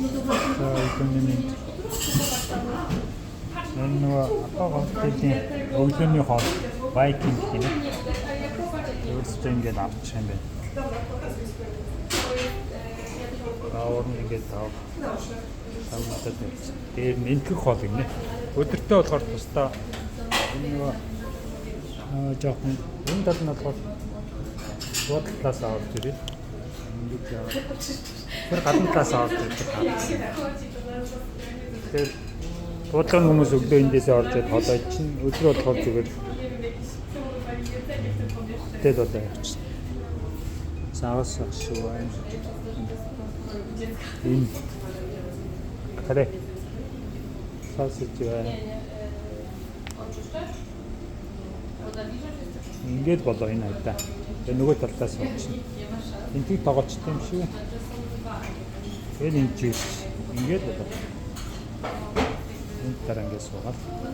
За өглөөний энэ нөгөө апаа хотелын өглөөний хоол Viking гэнэ. Өөрсдөө ингээд авчих юм байна. Орон ингээд тав. Самтад тавьчих. Тэр нэмэх хоол гинэ. Өдөртөө болохоор тусдаа энэ нөгөө жоохон энэ тал нь болохоор бодлоос авч ирээ. Ингээд яа. Тэр гадна талаас авч ирдэг. Тэгэхээр бодлогын хүмүүс өглөө эндээсээ орж ирээд холой чинь өдөр болохоор зүгээр тэл болоо явчихсан. Савас шүү байна. Энэ каре саусаж байна. Ингээд болоо энэ хайдаа. Тэгээ нөгөө талаас авчихна. Энтийг тоглолцсон юм шиг. Энэ жиш ингээд болоо. Энэ дараа ингээд суугаад.